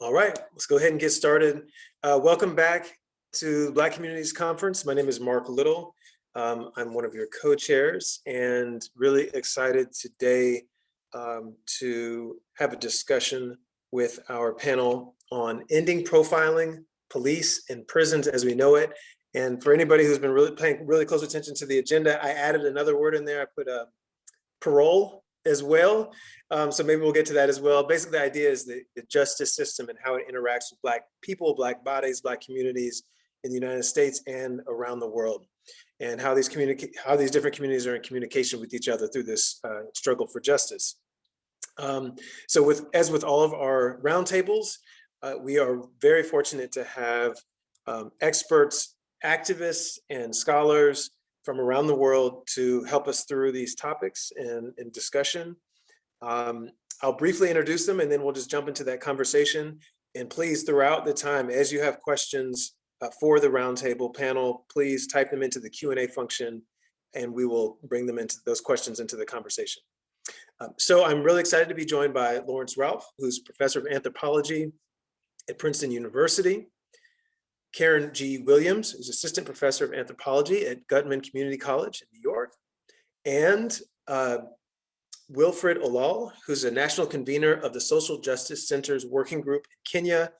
All right, let's go ahead and get started. Welcome back to Black Communities Conference. My name is Mark Little. I'm one of your co-chairs and really excited today to have a discussion with our panel on ending profiling, police, and prisons as we know it. And for anybody who's been really paying really close attention to the agenda, I added another word in there. I put parole as well. So maybe we'll get to that as well. Basically, the idea is the justice system and how it interacts with Black people, Black bodies, Black communities in the United States and around the world, and how these different communities are in communication with each other through this struggle for justice. So as with all of our roundtables, we are very fortunate to have experts, activists, and scholars from around the world to help us through these topics and discussion. I'll briefly introduce them and then we'll just jump into that conversation. And please, throughout the time, as you have questions for the roundtable panel, please type them into the Q&A function and we will bring them into those questions into the conversation. So I'm really excited to be joined by Lawrence Ralph, who's professor of anthropology at Princeton University. Karen G. Williams, who's assistant professor of anthropology at Gutman Community College in New York. And Wilfred Olal, who's a national convener of the Social Justice Center's working group in Kenya,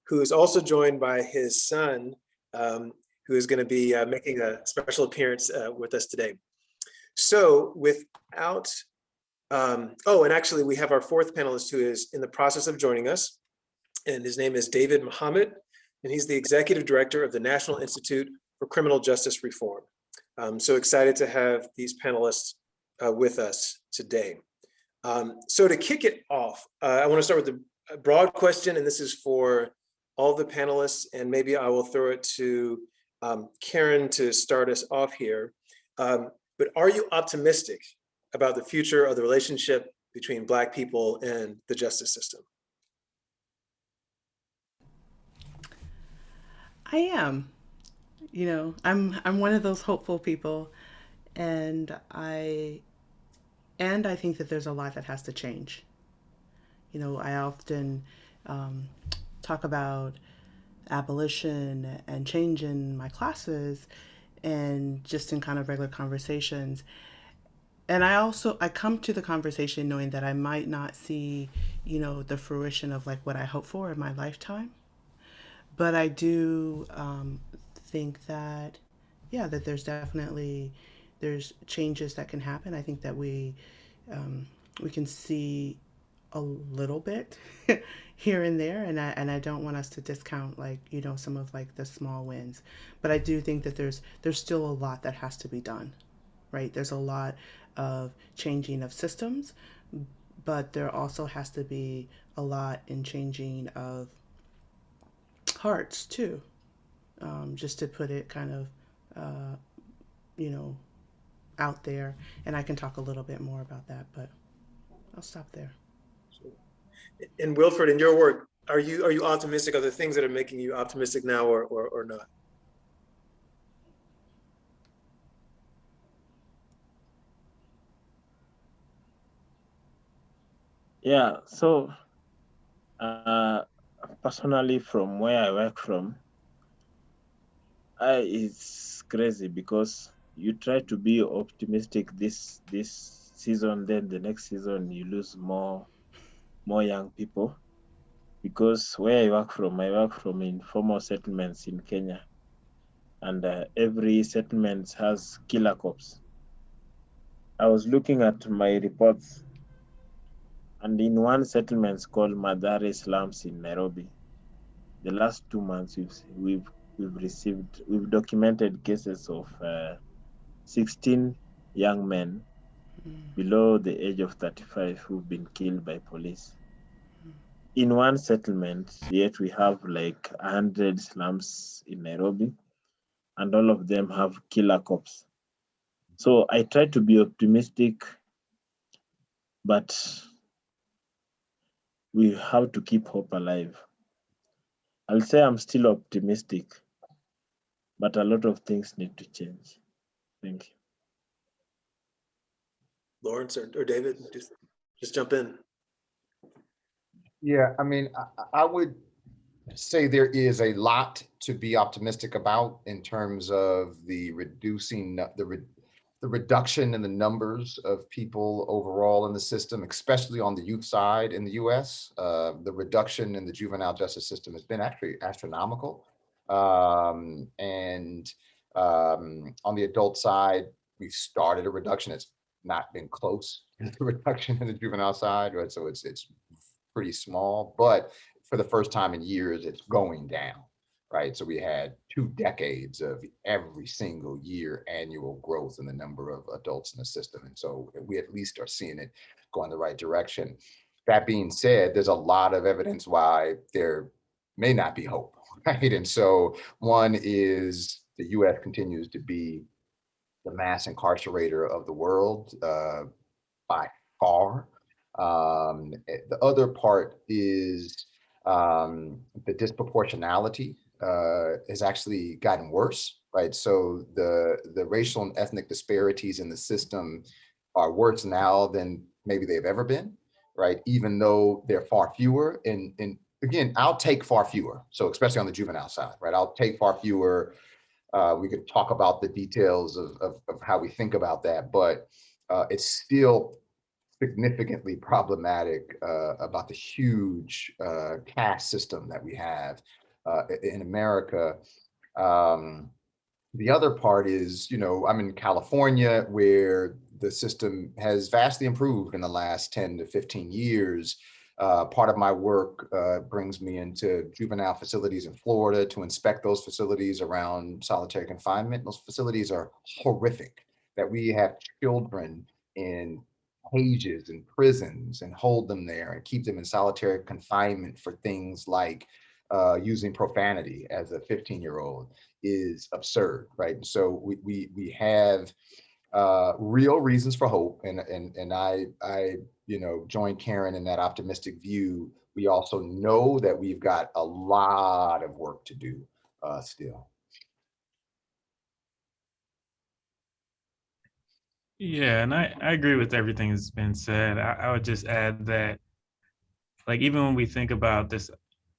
who is also joined by his son, who is going to be making a special appearance with us today. So without, oh, and actually we have our fourth panelist who is in the process of joining us, and his name is David Muhammad, and he's the executive director of the National Institute for Criminal Justice Reform. So excited to have these panelists with us today. So to kick it off, I want to start with a broad question, and this is for all the panelists, and maybe I will throw it to Karen to start us off here. But are you optimistic about the future of the relationship between Black people and the justice system? I am. I'm one of those hopeful people, and I think that there's a lot that has to change. I often talk about abolition and change in my classes and just in kind of regular conversations. And I come to the conversation knowing that I might not see, the fruition of like what I hope for in my lifetime. But I do think that, yeah, that there's changes that can happen. I think that we can see a little bit here and there, and I don't want us to discount some of like the small wins. But I do think that there's still a lot that has to be done, right? There's a lot of changing of systems, but there also has to be a lot in changing of hearts too, just to put it kind of, out there. And I can talk a little bit more about that, but I'll stop there. And Wilfred, in your work, are you optimistic? Are there things that are making you optimistic now or not? Yeah, so personally from where I work from, it's crazy because you try to be optimistic this season, then the next season you lose more young people, because where I work from informal settlements in Kenya, and every settlement has killer cops. I was looking at my reports, and in one settlement called Madare Slums in Nairobi, the last 2 months we've documented cases of 16 young men below the age of 35 who've been killed by police. In one settlement, yet we have like 100 slums in Nairobi, and all of them have killer cops. So I try to be optimistic, but we have to keep hope alive. I'll say I'm still optimistic, but a lot of things need to change. Thank you. Lawrence or David, just jump in. Yeah, I mean, I would say there is a lot to be optimistic about in terms of the reduction in the numbers of people overall in the system, especially on the youth side in the US. The reduction in the juvenile justice system has been actually astronomical. On the adult side, we've started a reduction. It's not been close to the reduction in the juvenile side, right? So it's pretty small, but for the first time in years, it's going down, right? So we had 2 decades of every single year annual growth in the number of adults in the system. And so we at least are seeing it go in the right direction. That being said, there's a lot of evidence why there may not be hope, right? And so one is the US continues to be the mass incarcerator of the world by far. The other part is the disproportionality has actually gotten worse, right? So the racial and ethnic disparities in the system are worse now than maybe they've ever been, right? Even though they're far fewer. And again, I'll take far fewer. So especially on the juvenile side, right? I'll take far fewer. We could talk about the details of how we think about that, but it's still significantly problematic about the huge caste system that we have in America. The other part is, I'm in California where the system has vastly improved in the last 10 to 15 years. Part of my work brings me into juvenile facilities in Florida to inspect those facilities around solitary confinement. Those facilities are horrific, that we have children in cages and prisons and hold them there and keep them in solitary confinement for things like using profanity as a 15-year-old is absurd, right? And so we have real reasons for hope, and I join Karen in that optimistic view. We also know that we've got a lot of work to do still. Yeah, and I agree with everything that's been said. I would just add that, like, even when we think about this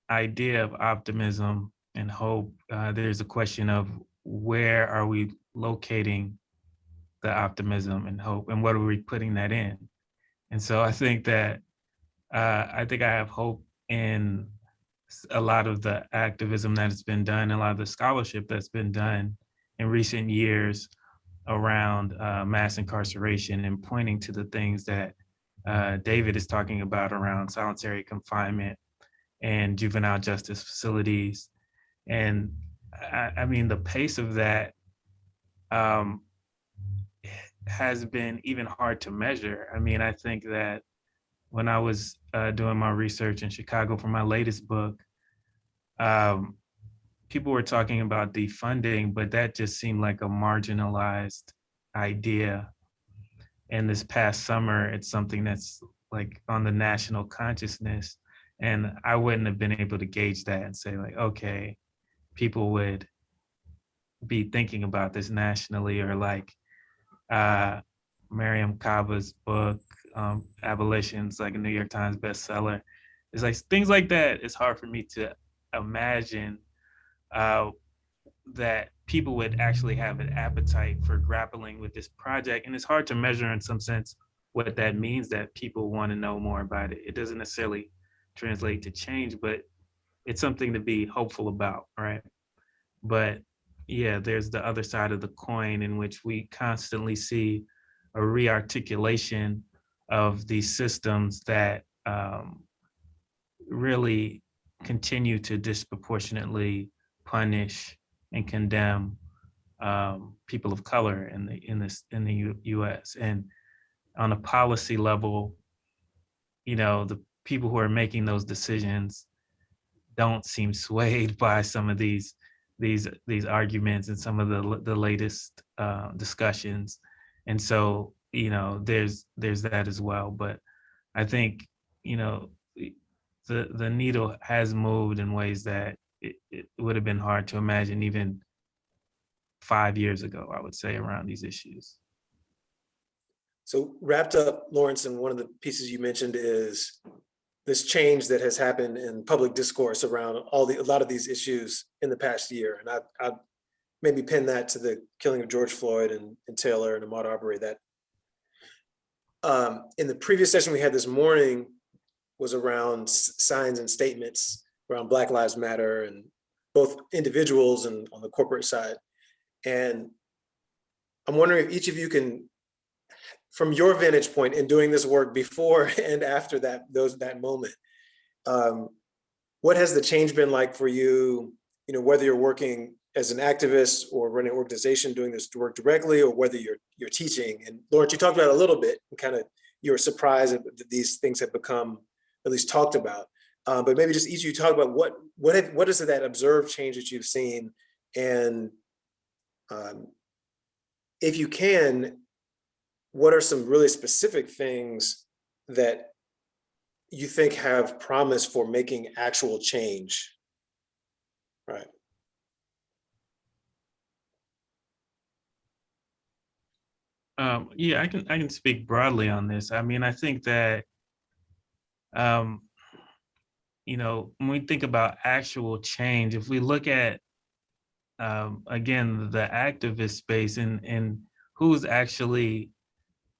idea of optimism and hope, there's a question of where are we locating the optimism and hope, and what are we putting that in? And so I think that I have hope in a lot of the activism that has been done, a lot of the scholarship that's been done in recent years around mass incarceration, and pointing to the things that David is talking about around solitary confinement and juvenile justice facilities. And I mean, the pace of that has been even hard to measure. I mean, I think that when I was doing my research in Chicago for my latest book, people were talking about defunding, but that just seemed like a marginalized idea. And this past summer, it's something that's like on the national consciousness. And I wouldn't have been able to gauge that and say, like, okay, people would be thinking about this nationally, or like Mariam Kaba's book, Abolition's like a New York Times bestseller. It's like things like that. It's hard for me to imagine that people would actually have an appetite for grappling with this project. And it's hard to measure in some sense what that means, that people want to know more about it. It doesn't necessarily translate to change, but it's something to be hopeful about, right? But yeah, there's the other side of the coin, in which we constantly see a rearticulation of these systems that really continue to disproportionately punish and condemn people of color in the U.S. And on a policy level, the people who are making those decisions don't seem swayed by some of these arguments and some of the latest discussions. And so, there's that as well. But I think, the needle has moved in ways that it would have been hard to imagine even 5 years ago, I would say, around these issues. So wrapped up, Lawrence, and one of the pieces you mentioned is this change that has happened in public discourse around a lot of these issues in the past year. And I maybe pin that to the killing of George Floyd and Taylor and Ahmaud Arbery. That in the previous session we had this morning was around signs and statements around Black Lives Matter, and both individuals and on the corporate side. And I'm wondering if each of you can, from your vantage point in doing this work before and after that moment, what has the change been like for you? You know, whether you're working as an activist or running an organization doing this work directly, or whether you're teaching. And Lawrence, you talked about it a little bit, and kind of you were surprised that these things have become at least talked about. But maybe just each of you talk about what is it, that observed change that you've seen, and if you can, what are some really specific things that you think have promise for making actual change? Right. Yeah, I can speak broadly on this. I mean, I think that you know, when we think about actual change, if we look at again the activist space and who's actually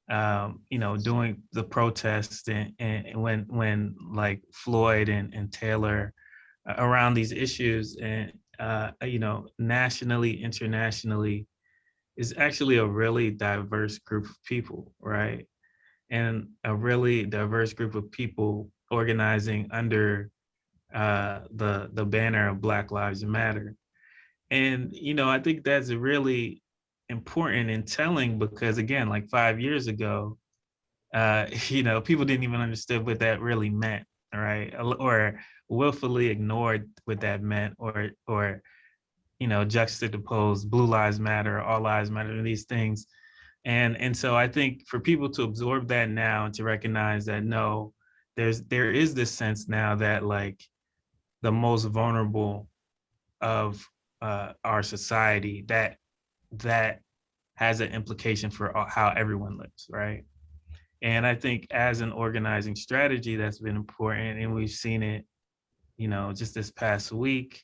you know, doing the protests and when like Floyd and Taylor around these issues, and you know, nationally, internationally, is actually a really diverse group of people, right? And a really diverse group of people organizing under the banner of Black Lives Matter. And you know, I think that's really important and telling, because again, like 5 years ago, you know, people didn't even understand what that really meant, right? Or willfully ignored what that meant, or you know, juxtaposed Blue Lives Matter, All Lives Matter, these things. And so I think for people to absorb that now and to recognize that no, there is this sense now that like the most vulnerable of our society, that has an implication for how everyone lives, right? And I think as an organizing strategy, that's been important, and we've seen it, you know, just this past week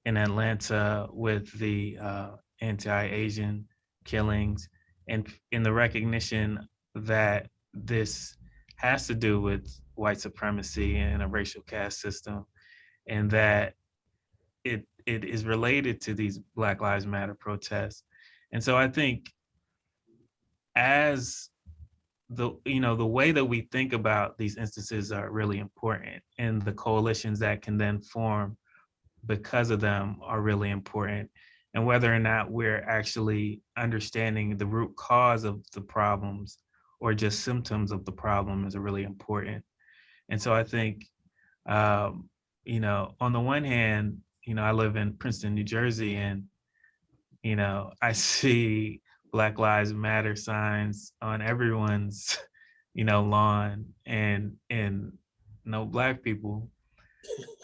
in Atlanta with the anti-Asian killings, and in the recognition that this has to do with white supremacy and a racial caste system, and that it is related to these Black Lives Matter protests. And so I think as you know, the way that we think about these instances are really important, and the coalitions that can then form because of them are really important, and whether or not we're actually understanding the root cause of the problems or just symptoms of the problem is really important. And so I think you know, on the one hand, you know, I live in Princeton, New Jersey, and you know, I see Black Lives Matter signs on everyone's, you know, lawn, and no Black people.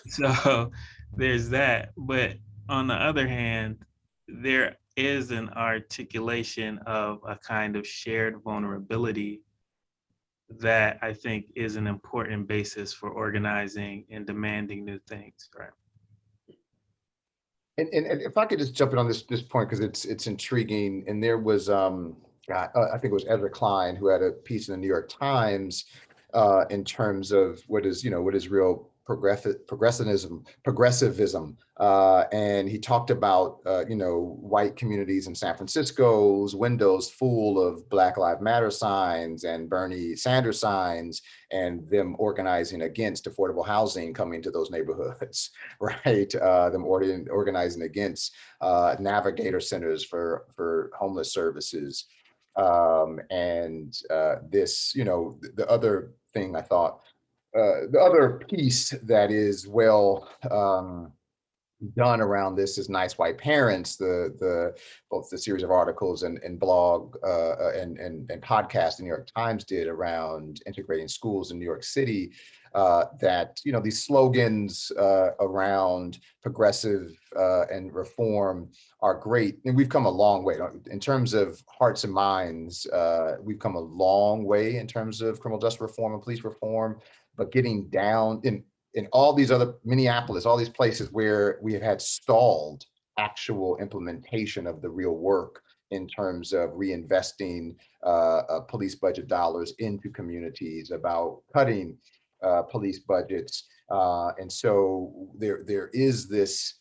So there's that. But on the other hand, there is an articulation of a kind of shared vulnerability that I think is an important basis for organizing and demanding new things, right? And if I could just jump in on this point, because it's intriguing. And there was I think it was Ezra Klein who had a piece in the New York Times in terms of what is real progressivism, and he talked about white communities in San Francisco's windows full of Black Lives Matter signs and Bernie Sanders signs, and them organizing against affordable housing coming to those neighborhoods, right? Them organizing against navigator centers for homeless services. This, the other thing I thought, the other piece that is well done around this is Nice White Parents, both the series of articles and blog and podcast the New York Times did around integrating schools in New York City, that these slogans around progressive and reform are great, and we've come a long way in terms of hearts and minds. We've come a long way in terms of criminal justice reform and police reform. but getting down in all these other, Minneapolis, all these places where we have had stalled actual implementation of the real work in terms of reinvesting police budget dollars into communities, about cutting police budgets. And so there is this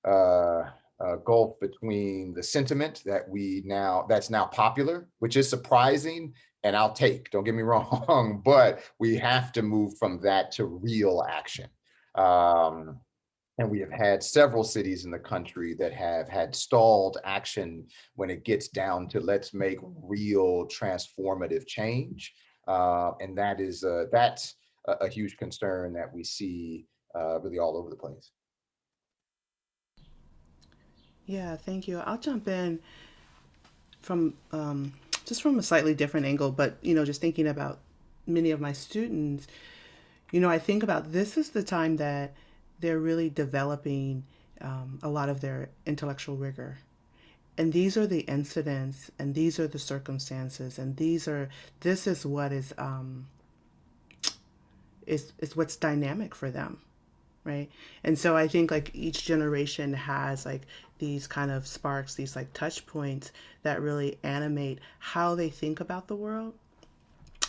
gulf between the sentiment that's now popular, which is surprising, and I'll take, don't get me wrong, but we have to move from that to real action. And we have had several cities in the country that have had stalled action when it gets down to let's make real transformative change. And that's a huge concern that we see really all over the place. Yeah, thank you. I'll jump in from just from a slightly different angle, but just thinking about many of my students, I think about this is the time that they're really developing a lot of their intellectual rigor. And these are the incidents, and these are the circumstances, and this is what is what's dynamic for them, right? And so I think like each generation has like these kind of sparks, these like touch points that really animate how they think about the world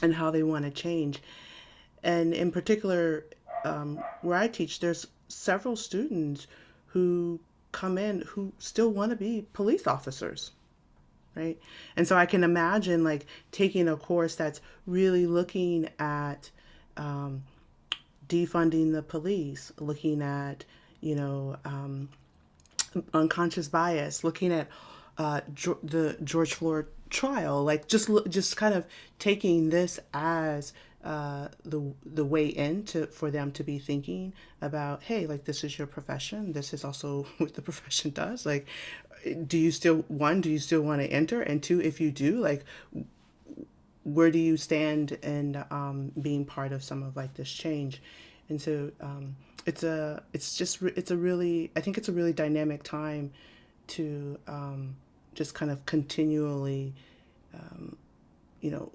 and how they want to change. And in particular, where I teach, there's several students who come in who still want to be police officers, right? And so I can imagine like taking a course that's really looking at defunding the police, looking at, unconscious bias, looking at the George Floyd trial, like just kind of taking this as the way in for them to be thinking about, hey, like this is your profession. This is also what the profession does. Like, do you still want to enter? And two, if you do, like, where do you stand in being part of some of like this change? And so it's a really, I think it's a really dynamic time to just kind of continually,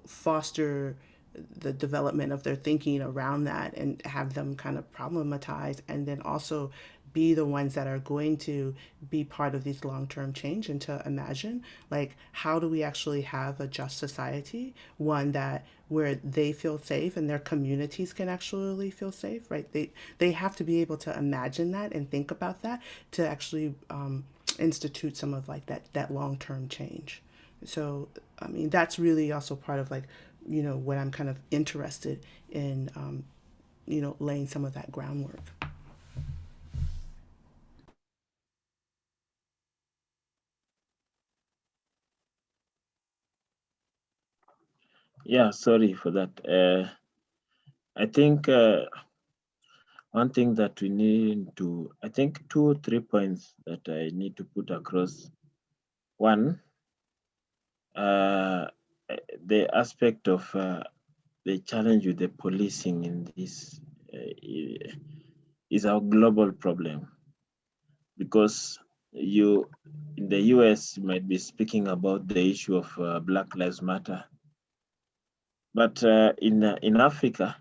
foster the development of their thinking around that and have them kind of problematize, and then also be the ones that are going to be part of these long-term change, and to imagine like how do we actually have a just society, one that where they feel safe and their communities can actually feel safe, right? They have to be able to imagine that and think about that to actually institute some of like that long-term change. So I mean that's really also part of like what I'm kind of interested in laying some of that groundwork. Yeah, sorry for that. I think one thing that we need to, I think 2 or 3 points that I need to put across. One, the aspect of the challenge with the policing in this is our global problem, because you in the US you might be speaking about the issue of Black Lives Matter, but in Africa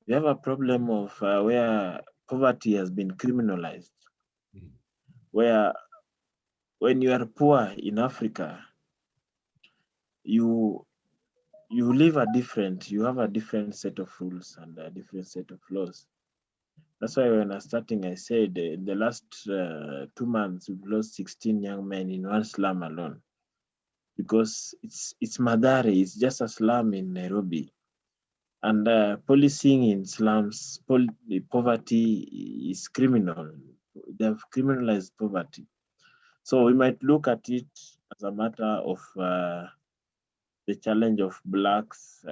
we have a problem of where poverty has been criminalized, where when you are poor in Africa, you live you have a different set of rules and a different set of laws. That's why when I was starting, I said in the last 2 months, we've lost 16 young men in one slum alone, because it's Madare, it's just a slum in Nairobi. And policing in slums, poverty is criminal. They've criminalized poverty. So we might look at it as a matter of the challenge of Blacks,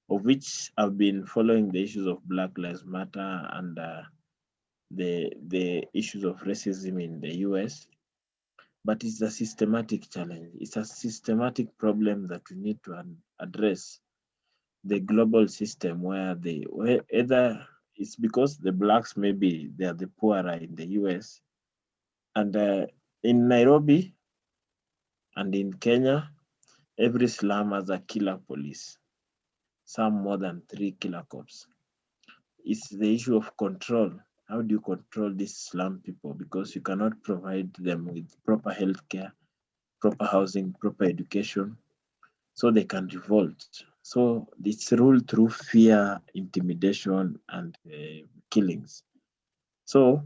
of which I've been following the issues of Black Lives Matter and the issues of racism in the US. But it's a systematic challenge. It's a systematic problem that we need to address. The global system where either it's because the Blacks, maybe they are the poorer in the US, and in Nairobi and in Kenya, every slum has a killer police. some more than 3 kilocops. It's the issue of control. How do you control these slum people? Because you cannot provide them with proper healthcare, proper housing, proper education, so they can revolt. So it's ruled through fear, intimidation, and killings. So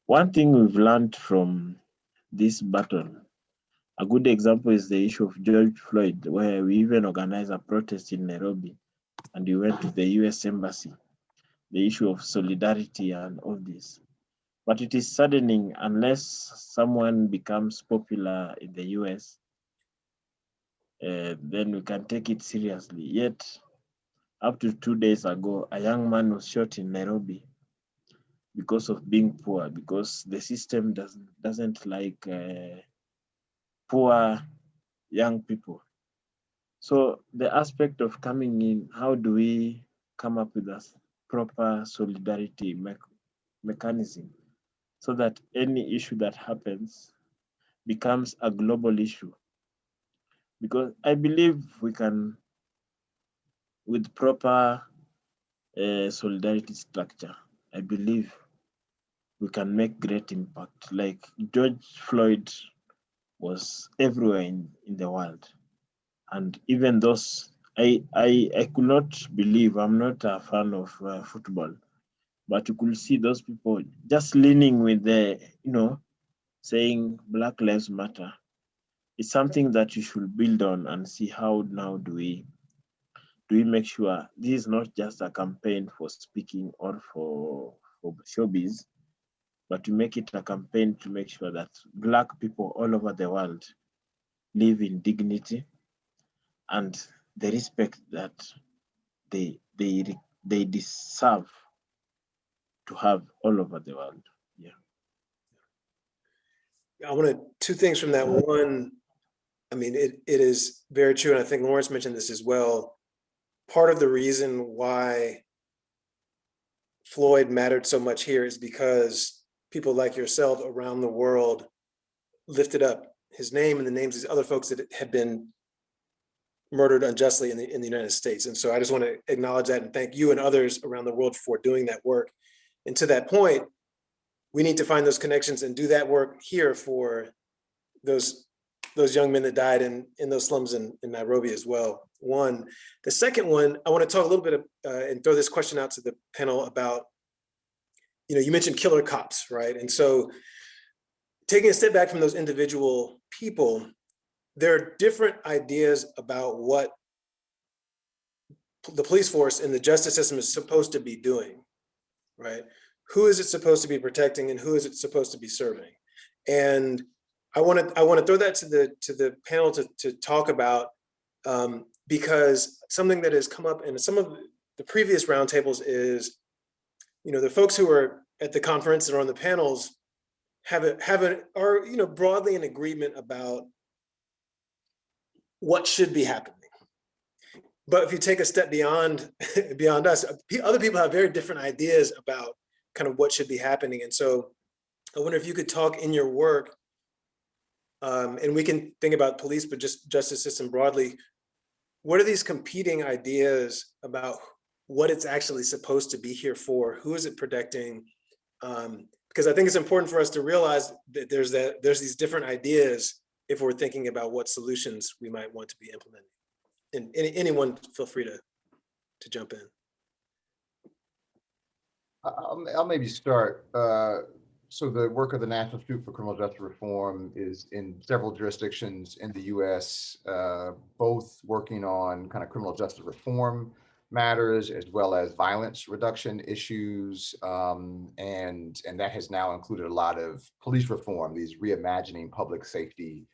one thing we've learned from this battle, a good example is the issue of George Floyd, where we even organized a protest in Nairobi and we went to the US Embassy, the issue of solidarity and all this. But it is saddening unless someone becomes popular in the US, then we can take it seriously. Yet, up to 2 days ago, a young man was shot in Nairobi because of being poor, because the system doesn't like poor young people. So the aspect of coming in, how do we come up with a proper solidarity mechanism so that any issue that happens becomes a global issue? Because I believe we can, with proper solidarity structure, I believe we can make great impact. Like George Floyd was everywhere in the world. And even those, I could not believe, I'm not a fan of football, but you could see those people just leaning with the, saying Black Lives Matter. It's something that you should build on and see how now do we make sure this is not just a campaign for speaking or for showbiz, but to make it a campaign to make sure that Black people all over the world live in dignity and the respect that they deserve to have all over the world. Yeah. I wanted two things from that. One, I mean, it is very true, and I think Lawrence mentioned this as well. Part of the reason why Floyd mattered so much here is because people like yourself around the world lifted up his name and the names of these other folks that had been murdered unjustly in the United States. And so I just want to acknowledge that and thank you and others around the world for doing that work. And to that point, we need to find those connections and do that work here for those young men that died in those slums in Nairobi as well. One. The second one, I want to talk a little bit and throw this question out to the panel about, you mentioned killer cops, right? And so taking a step back from those individual people, there are different ideas about what the police force and the justice system is supposed to be doing, right? Who is it supposed to be protecting and who is it supposed to be serving? And I want to throw that to the panel to talk about, because something that has come up in some of the previous roundtables is, the folks who are at the conference and are on the panels are broadly in agreement about what should be happening. But if you take a step beyond us, other people have very different ideas about kind of what should be happening. And so I wonder if you could talk in your work, and we can think about police, but just justice system broadly. What are these competing ideas about what it's actually supposed to be here for? Who is it protecting? Because I think it's important for us to realize that there's these different ideas if we're thinking about what solutions we might want to be implementing. And anyone feel free to jump in. I'll maybe start. So the work of the National Institute for Criminal Justice Reform is in several jurisdictions in the US, both working on kind of criminal justice reform matters as well as violence reduction issues. And that has now included a lot of police reform, these reimagining public safety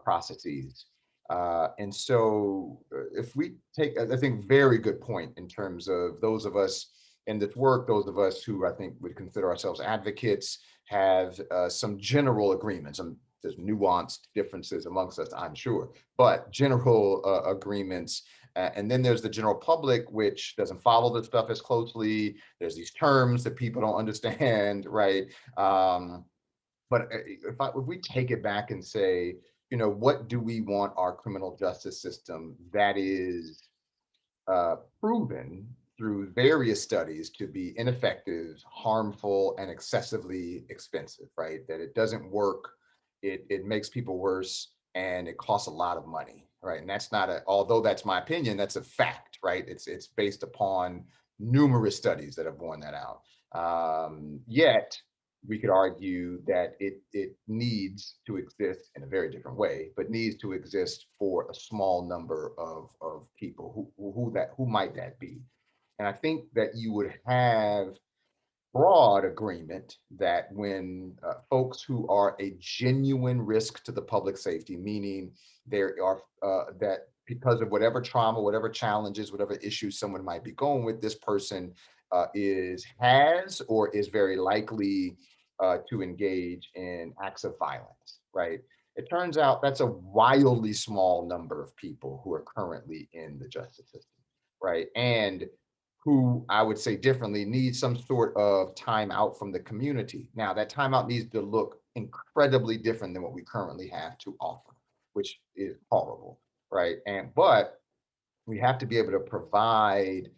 processes. And so if we take, I think, very good point in terms of those of us in this work, those of us who I think would consider ourselves advocates have some general agreements. And there's nuanced differences amongst us, I'm sure, but general agreements. And then there's the general public, which doesn't follow this stuff as closely. There's these terms that people don't understand, right? But if we take it back and say, what do we want our criminal justice system that is proven through various studies to be ineffective, harmful, and excessively expensive, right? That it doesn't work, it makes people worse, and it costs a lot of money, right? And that's not although that's my opinion, that's a fact, right? It's based upon numerous studies that have borne that out. Yet we could argue that it needs to exist in a very different way, but needs to exist for a small number of people. Who might that be? And I think that you would have broad agreement that when folks who are a genuine risk to the public safety, meaning there are that because of whatever trauma, whatever challenges, whatever issues someone might be going with, this person has or is very likely to engage in acts of violence, right? It turns out that's a wildly small number of people who are currently in the justice system, right? And who I would say differently needs some sort of time out from the community. Now, that timeout needs to look incredibly different than what we currently have to offer, which is horrible, right? But we have to be able to provide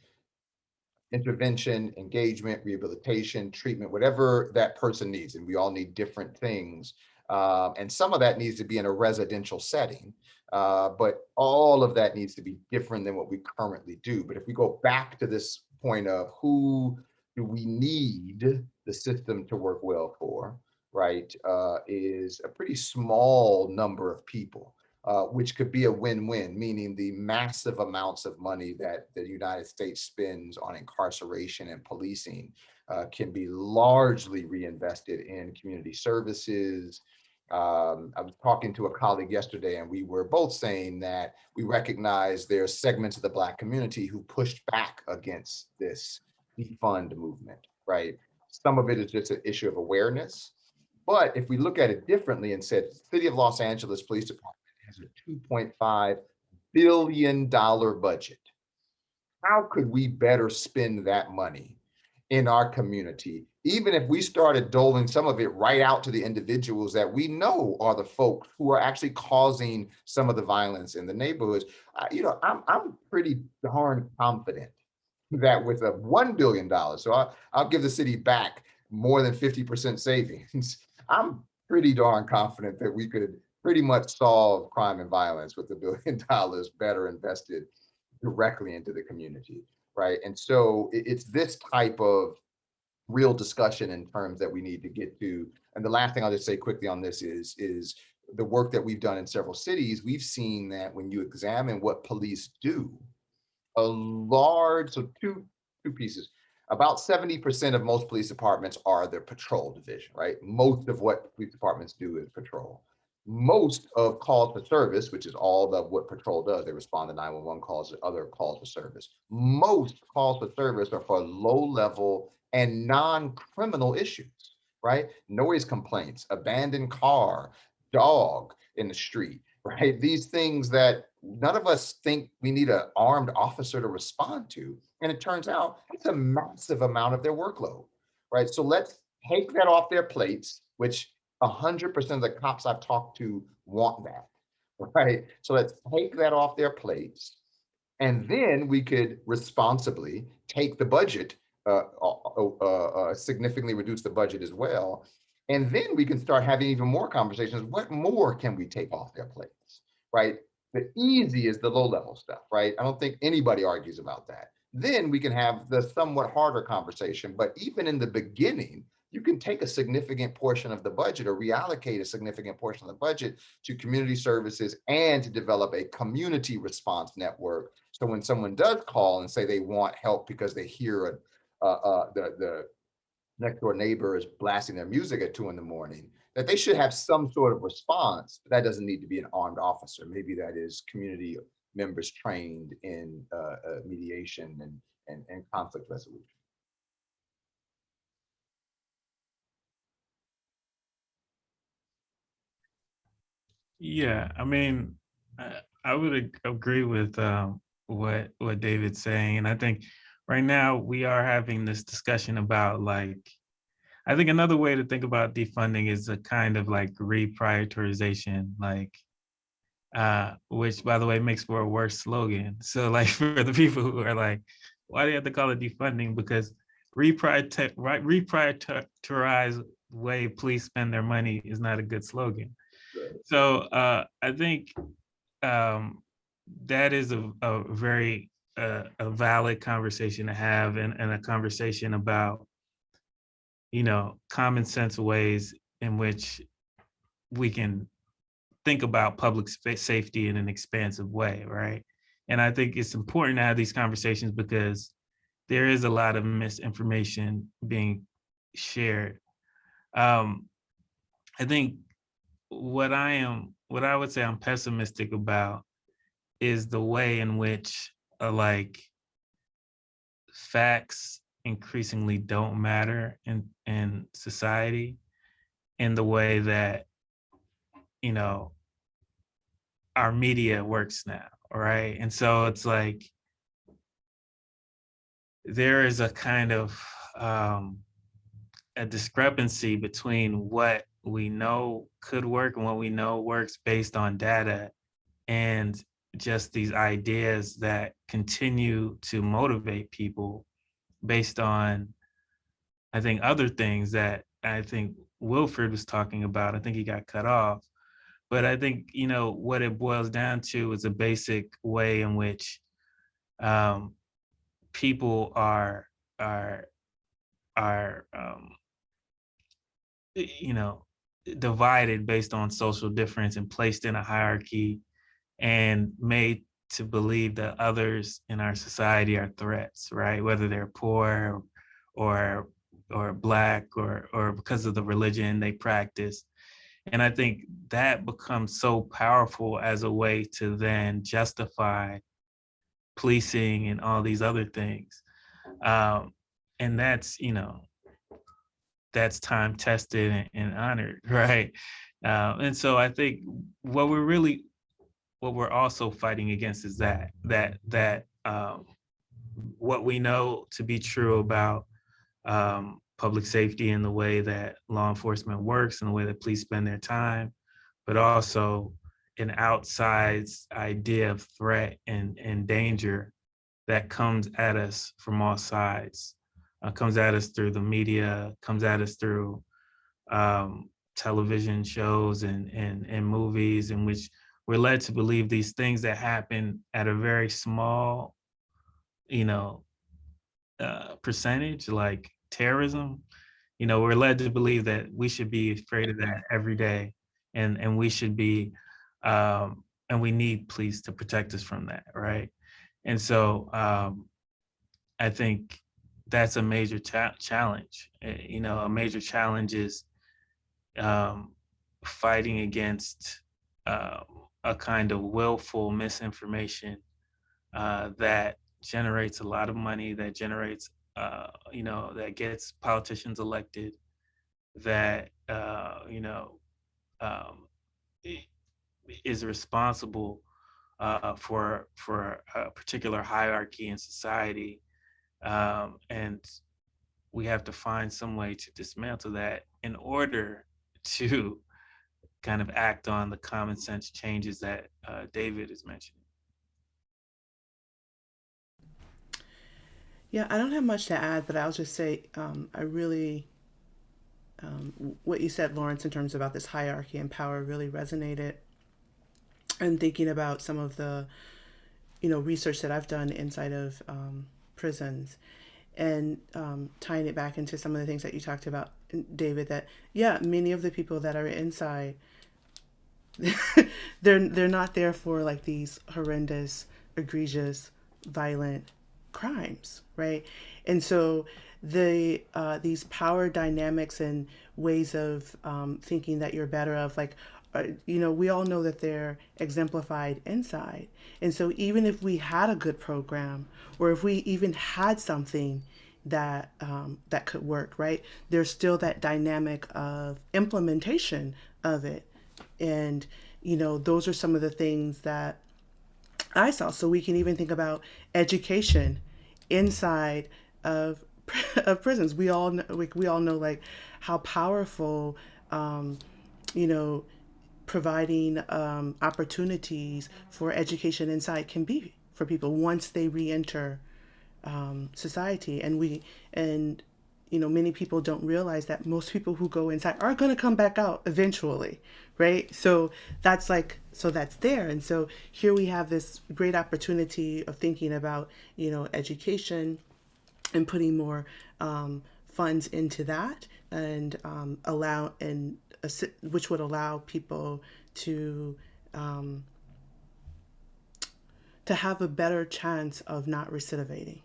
intervention, engagement, rehabilitation, treatment, whatever that person needs. And we all need different things. And some of that needs to be in a residential setting. But all of that needs to be different than what we currently do. But if we go back to this point of who do we need the system to work well for, right, is a pretty small number of people. Which could be a win-win, meaning the massive amounts of money that the United States spends on incarceration and policing can be largely reinvested in community services. I was talking to a colleague yesterday, and we were both saying that we recognize there are segments of the Black community who pushed back against this defund movement, right? Some of it is just an issue of awareness. But if we look at it differently and said, City of Los Angeles Police Department has a $2.5 billion budget. How could we better spend that money in our community, even if we started doling some of it right out to the individuals that we know are the folks who are actually causing some of the violence in the neighborhoods? I'm pretty darn confident that with a $1 billion, so I'll give the city back more than 50% savings. I'm pretty darn confident that we could pretty much solve crime and violence with $1 billion better invested directly into the community, right? And so it's this type of real discussion in terms that we need to get to. And the last thing I'll just say quickly on this is the work that we've done in several cities. We've seen that when you examine what police do, so two pieces. About 70% of most police departments are the patrol division, right? Most of what police departments do is patrol. Most of calls for service, which is all of what patrol does, they respond to 911 calls and other calls for service. Most calls for service are for low level and non-criminal issues, right? Noise complaints, abandoned car, dog in the street, right? These things that none of us think we need an armed officer to respond to. And it turns out it's a massive amount of their workload, right? So let's take that off their plates, which 100% of the cops I've talked to want that, right? So let's take that off their plates. And then we could responsibly take the budget, significantly reduce the budget as well. And then we can start having even more conversations. What more can we take off their plates, right? The easy is the low level stuff, right? I don't think anybody argues about that. Then we can have the somewhat harder conversation. But even in the beginning, you can take a significant portion of the budget or reallocate a significant portion of the budget to community services and to develop a community response network. So when someone does call and say they want help because they hear the next door neighbor is blasting their music at 2 in.the morning, that they should have some sort of response, but that doesn't need to be an armed officer. Maybe that is community members trained in mediation and conflict resolution. Yeah, I mean, I would agree with what David's saying, and I think right now we are having this discussion about I think another way to think about defunding is a kind of like reprioritization. Like which, by the way, makes for a worse slogan. So, like, for the people who are like, why do you have to call it defunding? Because reprioritize way police spend their money is not a good slogan. So I think that is a very a valid conversation to have, and a conversation about, common sense ways in which we can think about public safety in an expansive way, right? And I think it's important to have these conversations because there is a lot of misinformation being shared. Um, I think what I would say I'm pessimistic about is the way in which like facts increasingly don't matter in society, in the way that, you know, our media works now, right? And so it's like there is a kind of a discrepancy between what we know could work and what we know works based on data, and just these ideas that continue to motivate people based on, I think, other things that I think Wilfred was talking about. I think he got cut off. But I think, what it boils down to is a basic way in which um, people are are you know divided based on social difference and placed in a hierarchy and made to believe that others in our society are threats, right? Whether they're poor or black or because of the religion they practice. And I think that becomes so powerful as a way to then justify policing and all these other things. And that's time tested and honored, right? And so I think what we're also fighting against is that what we know to be true about public safety and the way that law enforcement works and the way that police spend their time, but also an outsized idea of threat and danger that comes at us from all sides, comes at us through the media, comes at us through television shows and movies, in which we're led to believe these things that happen at a very small, you know, percentage, like terrorism. We're led to believe that we should be afraid of that every day, and we should be, and we need police to protect us from that, right? And so I think that's a major challenge. A major challenge is fighting against uh, a kind of willful misinformation that generates a lot of money, that generates, that gets politicians elected, that, um, is responsible for a particular hierarchy in society. And we have to find some way to dismantle that in order to kind of act on the common sense changes that David is mentioning. Yeah, I don't have much to add, but I'll just say I really, what you said, Lawrence, in terms about this hierarchy and power really resonated. And thinking about some of the, research that I've done inside of prisons, and tying it back into some of the things that you talked about, David, that, yeah, many of the people that are inside, they're not there for like these horrendous, egregious, violent crimes, right? And so these power dynamics and ways of thinking that you're better of, like, we all know that they're exemplified inside. And so even if we had a good program, or if we even had something that that could work, right, there's still that dynamic of implementation of it. And those are some of the things that I saw. So we can even think about education inside of of prisons. We all know like how powerful, you know, providing opportunities for education inside can be for people once they re-enter society. And many people don't realize that most people who go inside are going to come back out eventually, right? So that's there. And so here we have this great opportunity of thinking about, education and putting more funds into that, and which would allow people to have a better chance of not recidivating,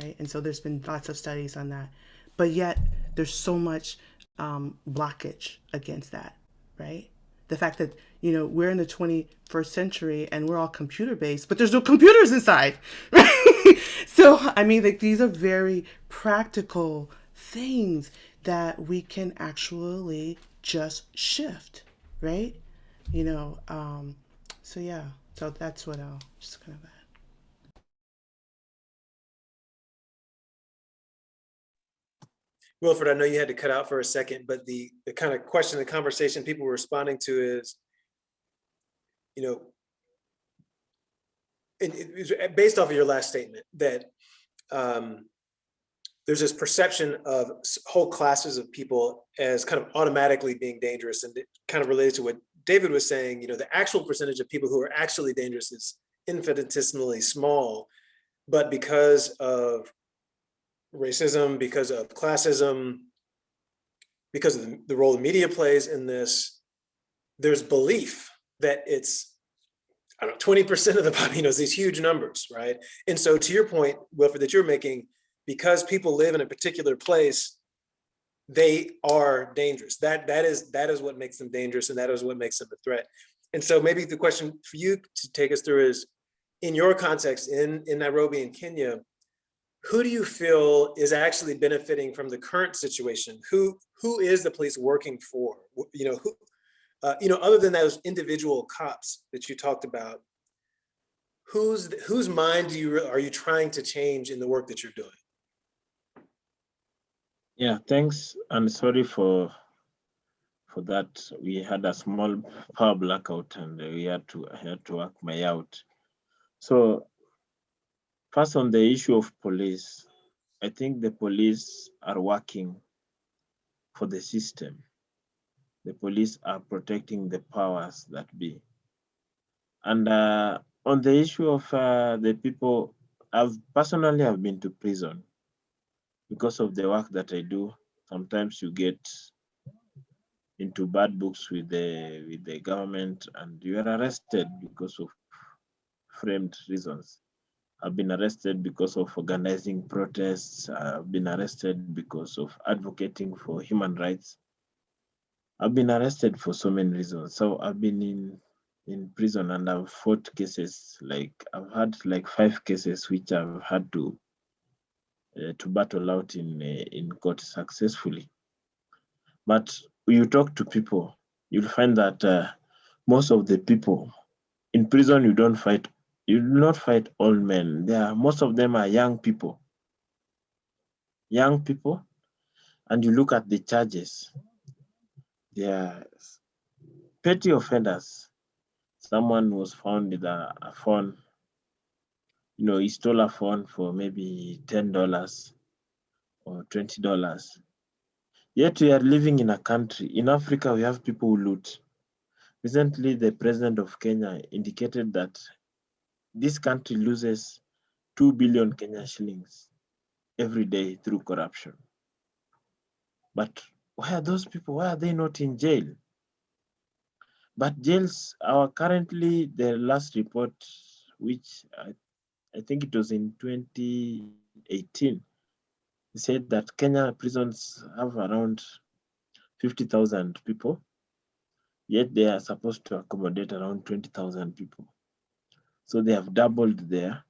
right? And so there's been lots of studies on that, but yet there's so much blockage against that, right? The fact that, we're in the 21st century and we're all computer based, but there's no computers inside, right? So, I mean, these are very practical things that we can actually just shift, right? So yeah, so that's what I'll just kind of add. Wilfred, I know you had to cut out for a second, but the kind of question, the conversation people were responding to is, it was based off of your last statement that there's this perception of whole classes of people as kind of automatically being dangerous, and it kind of related to what David was saying. The actual percentage of people who are actually dangerous is infinitesimally small, but because of racism, because of classism, because of the role the media plays in this, there's belief that it's, 20% of the population, these huge numbers, right? And so to your point, Wilfred, that you're making, because people live in a particular place, they are dangerous. That is what makes them dangerous, and that is what makes them a threat. And so maybe the question for you to take us through is, in your context in Nairobi and Kenya, who do you feel is actually benefiting from the current situation? Who is the police working for? Other than those individual cops that you talked about, whose mind are you trying to change in the work that you're doing? Yeah, thanks, and sorry for that. We had a small power blackout, and I had to work my out. So first, on the issue of police, I think the police are working for the system. The police are protecting the powers that be. And on the issue of the people, I've been to prison because of the work that I do. Sometimes you get into bad books with the government, and you are arrested because of framed reasons. I've been arrested because of organizing protests. I've been arrested because of advocating for human rights. I've been arrested for so many reasons. So I've been in prison, and I've fought cases. I've had 5 cases which I've had to battle out in court successfully. But you talk to people, you'll find that most of the people in prison, you do not fight all men. Most of them are young people, and you look at the charges. They are petty offenders. Someone was found with a phone. He stole a phone for maybe $10 or $20. Yet we are living in a country. In Africa, we have people who loot. Recently, the president of Kenya indicated that this country loses 2 billion Kenya shillings every day through corruption. But why are those people? Why are they not in jail? But jails are currently, the last report, which I think it was in 2018, said that Kenya prisons have around 50,000 people, yet they are supposed to accommodate around 20,000 people. So they have doubled the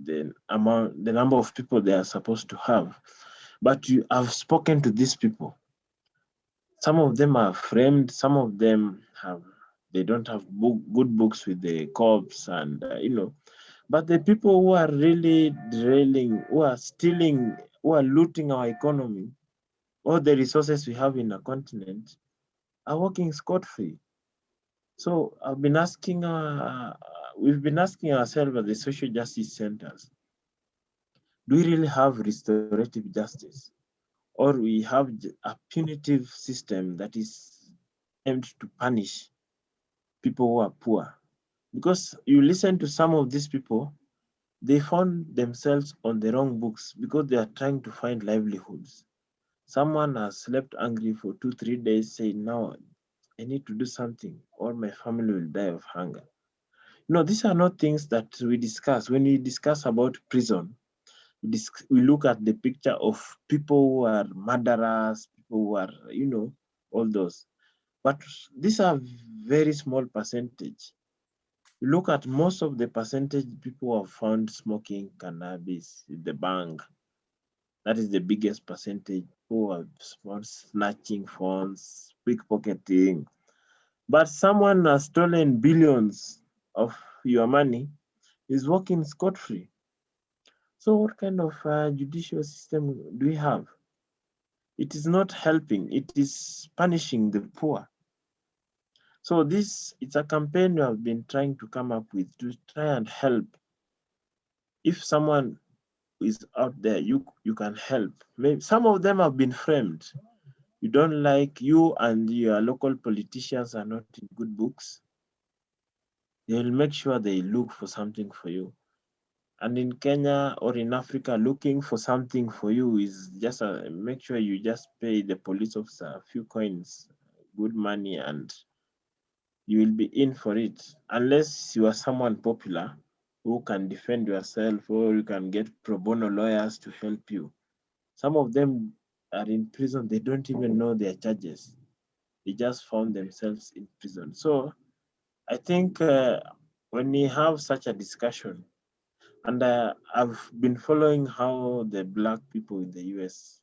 number of people they are supposed to have. But you have spoken to these people. Some of them are framed. Some of them they don't have good books with the cops, and But the people who are really drilling, who are stealing, who are looting our economy, all the resources we have in a continent, are working scot-free. So I've been asking, we've been asking ourselves at the social justice centers, do we really have restorative justice? Or we have a punitive system that is aimed to punish people who are poor? Because you listen to some of these people, they found themselves on the wrong books because they are trying to find livelihoods. Someone has slept angry for 2-3 days, saying, now I need to do something or my family will die of hunger. No, these are not things that we discuss. When we discuss about prison, we look at the picture of people who are murderers, people who are, all those. But these are very small percentage. You look at most of the percentage people who have found smoking cannabis in the bank. That is the biggest percentage who have found snatching phones, pickpocketing. But someone has stolen billions of your money is working scot-free. So what kind of judicial system do we have? It is not helping, it is punishing the poor. So it's a campaign we have been trying to come up with to try and help. If someone is out there, you can help. Maybe some of them have been framed. You don't like, you and your local politicians are not in good books. They'll make sure they look for something for you. And in Kenya or in Africa, looking for something for you is just make sure you just pay the police officer a few coins, good money, and you will be in for it. Unless you are someone popular who can defend yourself, or you can get pro bono lawyers to help you. Some of them are in prison, they don't even know their charges. They just found themselves in prison. So I think when we have such a discussion, and I've been following how the Black people in the US,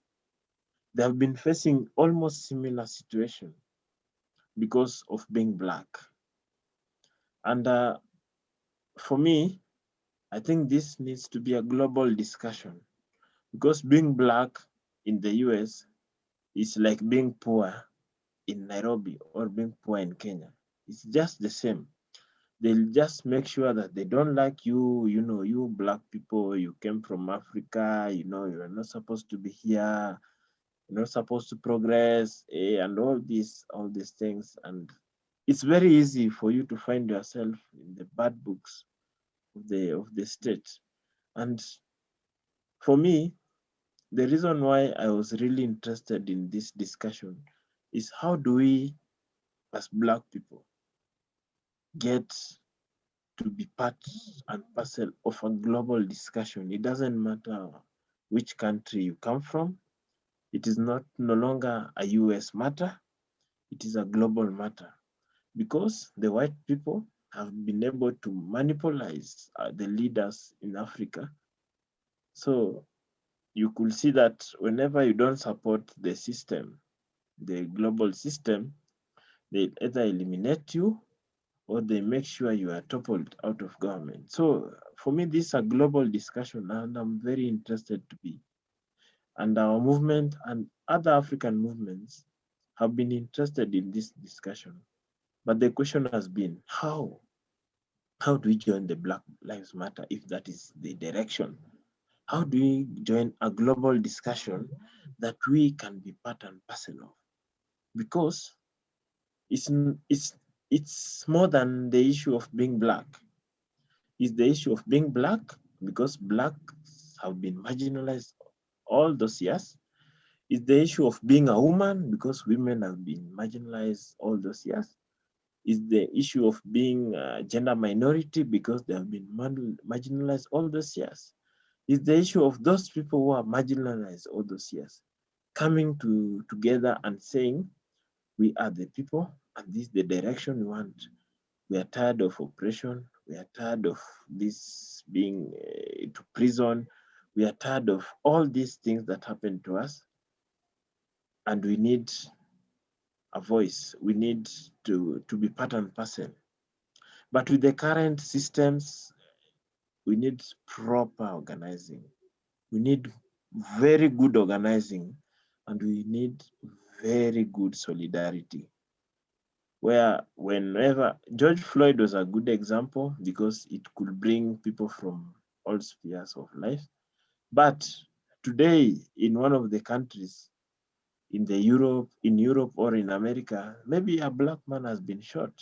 they have been facing almost similar situation because of being Black. And for me, I think this needs to be a global discussion, because being Black in the US is like being poor in Nairobi or being poor in Kenya. It's just the same. They'll just make sure that they don't like you, you Black people, you came from Africa, you're not supposed to be here, you're not supposed to progress, and all these things. And it's very easy for you to find yourself in the bad books of the state. And for me, the reason why I was really interested in this discussion is, how do we, as Black people, get to be part and parcel of a global discussion? It doesn't matter which country you come from. It is no longer a US matter. It is a global matter, because the white people have been able to monopolize the leaders in Africa. So you could see that whenever you don't support the system, the global system, they either eliminate you or they make sure you are toppled out of government. So for me, this is a global discussion, and I'm very interested to be. And our movement and other African movements have been interested in this discussion. But the question has been, how? How do we join the Black Lives Matter if that is the direction? How do we join a global discussion that we can be part and parcel of? Because it's more than the issue of being Black. It's the issue of being Black, because Blacks have been marginalized all those years. It's the issue of being a woman, because women have been marginalized all those years. It's the issue of being a gender minority, because they have been marginalized all those years. It's the issue of those people who are marginalized all those years coming together and saying, we are the people and this is the direction we want. We are tired of oppression. We are tired of this being to prison. We are tired of all these things that happen to us. And we need a voice. We need to be part and parcel. But with the current systems, we need proper organizing. We need very good organizing, and we need very good solidarity. where whenever George Floyd was a good example because it could bring people from all spheres of life. But today, in one of the countries in Europe or in America, maybe a black man has been shot.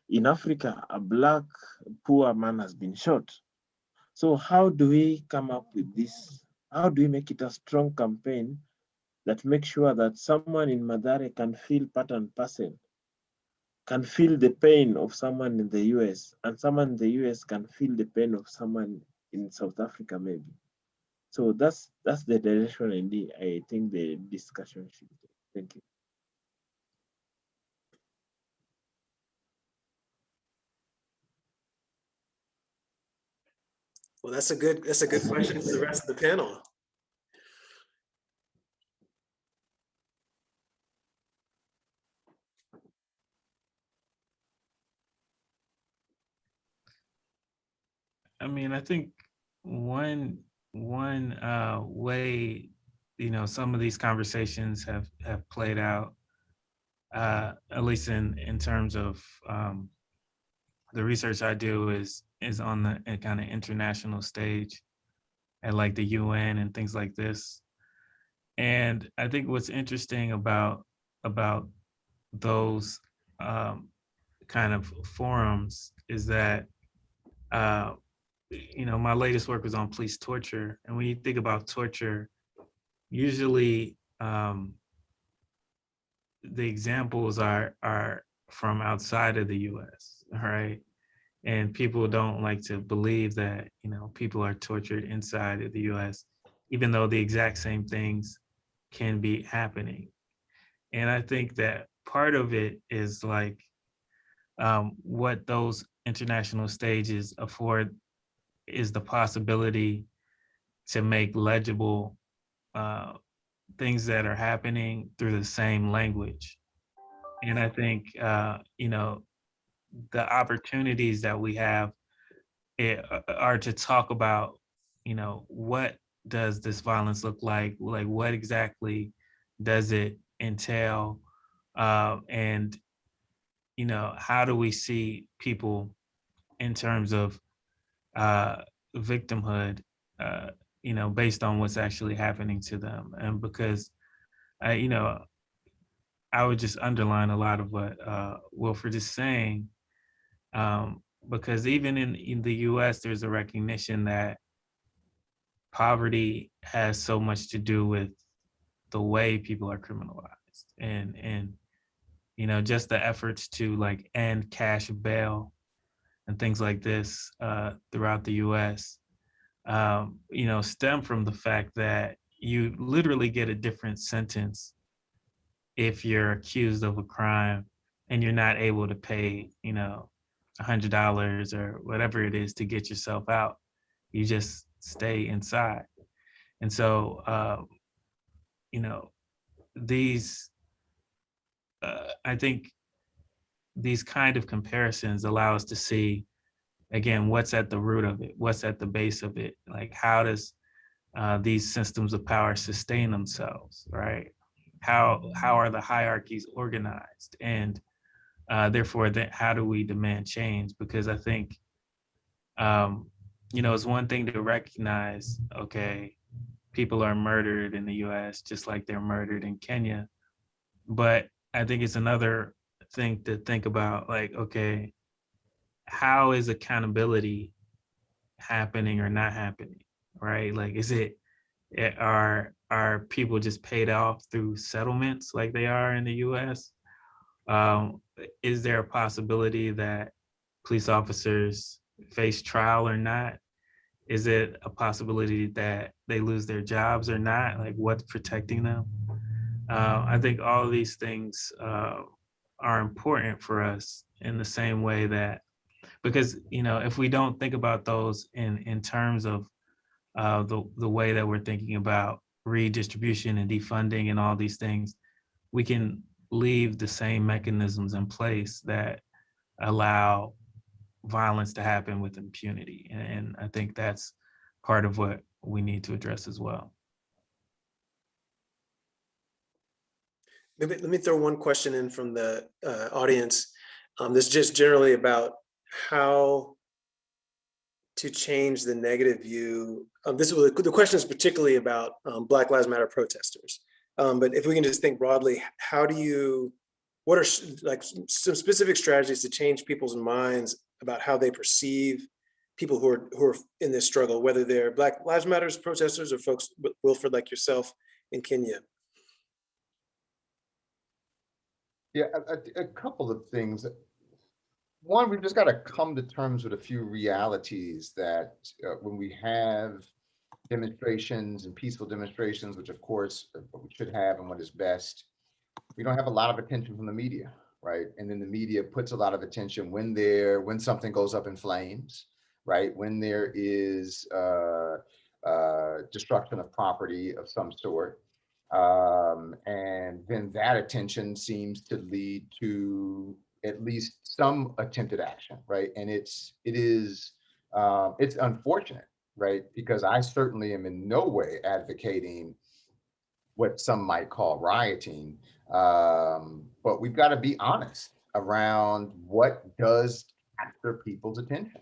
In Africa, a black poor man has been shot. So how do we come up with this? How do we make it a strong campaign that makes sure that someone in Mathare can feel part and parcel, can feel the pain of someone in the US, and someone in the US can feel the pain of someone in South Africa, maybe. So that's the direction I think the discussion should go. Thank you. Well, that's a good question for the rest of the panel. I mean, I think one way, some of these conversations have played out, at least in terms of the research I do is on the kind of international stage at like the UN and things like this. And I think what's interesting about those kind of forums is that my latest work was on police torture, and when you think about torture, usually the examples are from outside of the US, right? And people don't like to believe that, people are tortured inside of the US, even though the exact same things can be happening. And I think that part of it is like what those international stages afford is the possibility to make legible things that are happening through the same language. And I think, the opportunities that we have are to talk about, what does this violence look like? Like, what exactly does it entail? And, how do we see people in terms of victimhood, based on what's actually happening to them? And because I would just underline a lot of what Wilfred is saying, because even in the US, there's a recognition that poverty has so much to do with the way people are criminalized, and just the efforts to like end cash bail and things like this throughout the US, stem from the fact that you literally get a different sentence if you're accused of a crime and you're not able to pay, $100 or whatever it is to get yourself out. You just stay inside. And so, these, I think these kind of comparisons allow us to see, again, what's at the root of it, what's at the base of it. Like, how does these systems of power sustain themselves, right? How are the hierarchies organized? And therefore, how do we demand change? Because I think, it's one thing to recognize, okay, people are murdered in the US just like they're murdered in Kenya. But I think it's another thing to think about, like, okay, how is accountability happening or not happening, right? Like, are people just paid off through settlements like they are in the US? Is there a possibility that police officers face trial or not? Is it a possibility that they lose their jobs or not? Like, what's protecting them? I think all of these things are important for us in the same way that, because, if we don't think about those in terms of the way that we're thinking about redistribution and defunding and all these things, we can leave the same mechanisms in place that allow violence to happen with impunity. And I think that's part of what we need to address as well. Maybe let me throw one question in from the audience. This is just generally about how to change the negative view. The question is particularly about Black Lives Matter protesters. But if we can just think broadly, what are like some specific strategies to change people's minds about how they perceive people who are in this struggle, whether they're Black Lives Matter protesters or folks, Wilfred, like yourself in Kenya? Yeah, a couple of things. One, we've just got to come to terms with a few realities that when we have demonstrations and peaceful demonstrations, which of course we should have and what is best, we don't have a lot of attention from the media, right? And then the media puts a lot of attention when something goes up in flames, right? When there is destruction of property of some sort. And then that attention seems to lead to at least some attempted action, right? And it's unfortunate, right? Because I certainly am in no way advocating what some might call rioting, but we've got to be honest around what does capture people's attention.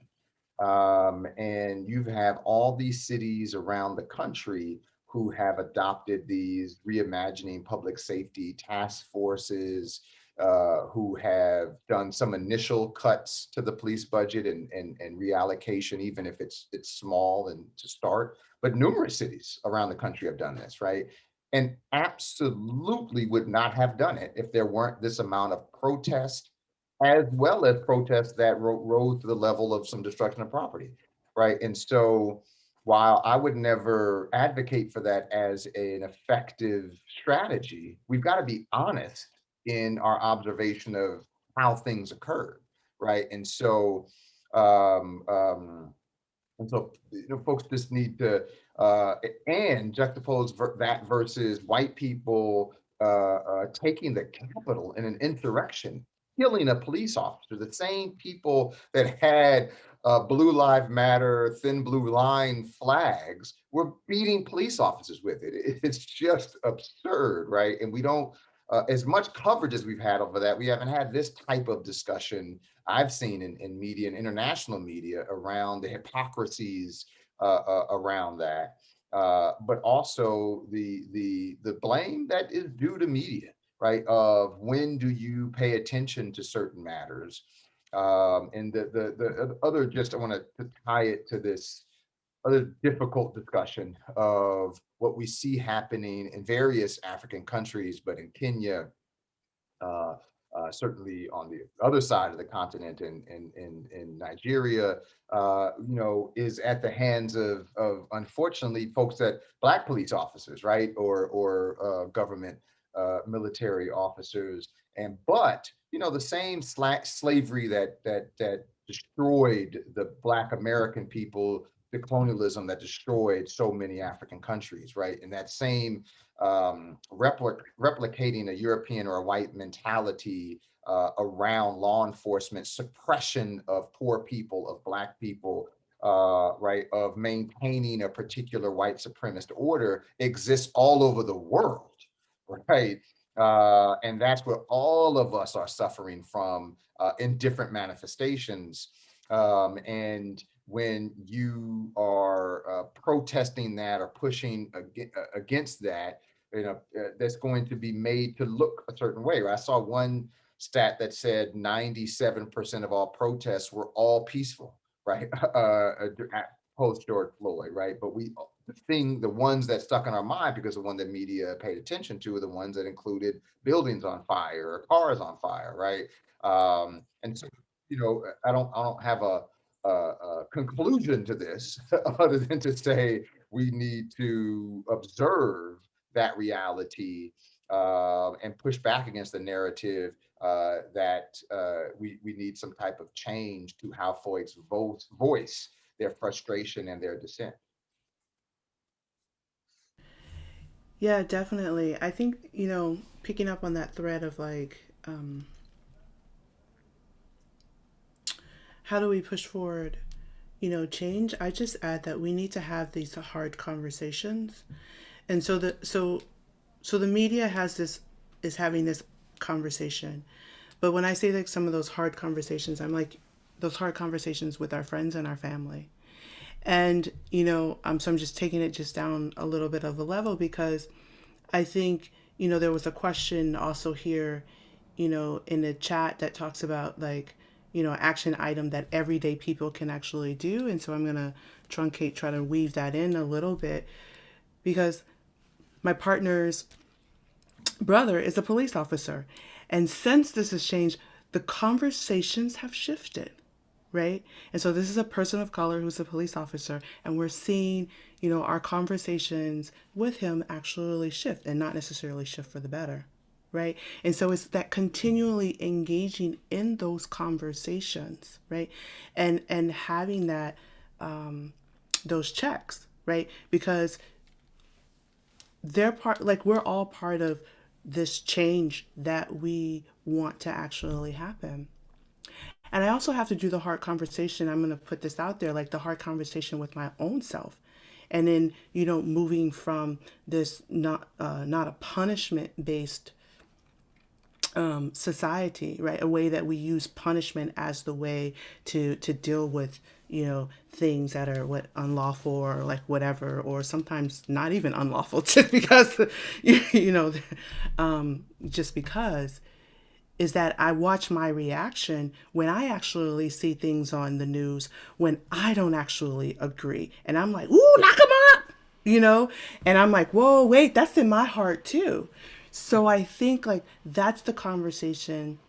And you have all these cities around the country who have adopted these reimagining public safety task forces, who have done some initial cuts to the police budget and reallocation, even if it's small and to start. But numerous cities around the country have done this, right? And absolutely would not have done it if there weren't this amount of protest, as well as protests that rose to the level of some destruction of property, right? And so while I would never advocate for that as an effective strategy, we've got to be honest in our observation of how things occurred, right? And so, folks just need to and juxtapose that versus white people taking the Capitol in an insurrection, killing a police officer, the same people that had Blue Lives Matter, Thin Blue Line flags were beating police officers with it. It's just absurd, right? And we don't, as much coverage as we've had over that, we haven't had this type of discussion I've seen in media and international media around the hypocrisies around that, but also the blame that is due to media, right? Of when do you pay attention to certain matters, and the other, just I want to tie it to this other difficult discussion of what we see happening in various African countries, but in Kenya, certainly on the other side of the continent in Nigeria, is at the hands of unfortunately folks that Black police officers, right, or government military officers, but the same slavery that destroyed the Black American people, the colonialism that destroyed so many African countries, right, and that same replicating a European or a white mentality around law enforcement, suppression of poor people, of Black people, right, of maintaining a particular white supremacist order exists all over the world, right? And that's what all of us are suffering from in different manifestations. And when you are protesting that or pushing against that, that's going to be made to look a certain way. I saw one stat that said 97% of all protests were all peaceful, right? Post George Floyd, right? But the ones that stuck in our mind, because the one that media paid attention to, are the ones that included buildings on fire or cars on fire, right? And so, I don't have a conclusion to this other than to say we need to observe that reality and push back against the narrative that we need some type of change to how folks voice their frustration and their dissent. Yeah, definitely. I think, picking up on that thread of how do we push forward, change? I just add that we need to have these hard conversations. And so the media has this is having this conversation. But when I say like some of those hard conversations, I'm like those hard conversations with our friends and our family. And, so I'm just taking it just down a little bit of a level because I think, there was a question also here, in the chat that talks about like, action item that everyday people can actually do. And so I'm going to try to weave that in a little bit because my partner's brother is a police officer. And since this has changed, the conversations have shifted, right? And so this is a person of color who's a police officer, and we're seeing, our conversations with him actually shift and not necessarily shift for the better, right? And so it's that continually engaging in those conversations, right? And having that, those checks, right? Because they're part, like we're all part of this change that we want to actually happen. And I also have to do the hard conversation. I'm going to put this out there, like the hard conversation with my own self. And then, moving from this not a punishment based society, right? A way that we use punishment as the way to deal with, things that are unlawful or like whatever, or sometimes not even unlawful, just because, just because. Is that I watch my reaction when I actually see things on the news when I don't actually agree. And I'm like, ooh, knock them up, And I'm like, whoa, wait, that's in my heart too. So I think like that's the conversation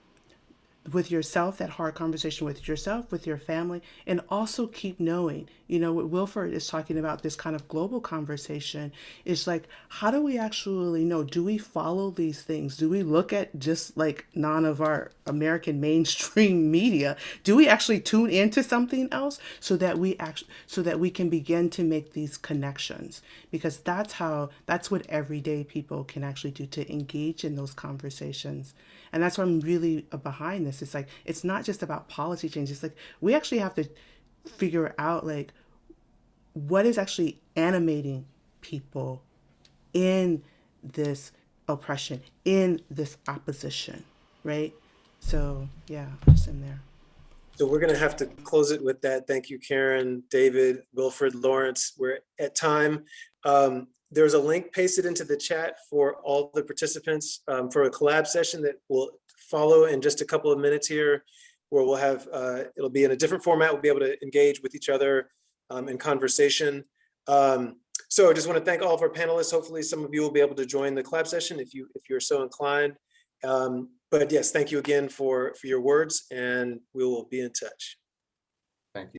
with yourself, that hard conversation with yourself, with your family, and also keep knowing, what Wilford is talking about, this kind of global conversation is like, how do we actually know? Do we follow these things? Do we look at just like none of our American mainstream media? Do we actually tune into something else so that we can begin to make these connections? Because that's what everyday people can actually do to engage in those conversations. And that's why I'm really behind this. It's like, it's not just about policy change. It's like, we actually have to figure out like, what is actually animating people in this oppression, in this opposition, right? So yeah, just in there. So we're going to have to close it with that. Thank you, Karen, David, Wilfred, Lawrence. We're at time. There's a link pasted into the chat for all the participants for a collab session that will follow in just a couple of minutes here, where we'll have, it'll be in a different format. We'll be able to engage with each other in conversation. So I just want to thank all of our panelists. Hopefully some of you will be able to join the collab session if you're so inclined. But yes, thank you again for your words, and we will be in touch.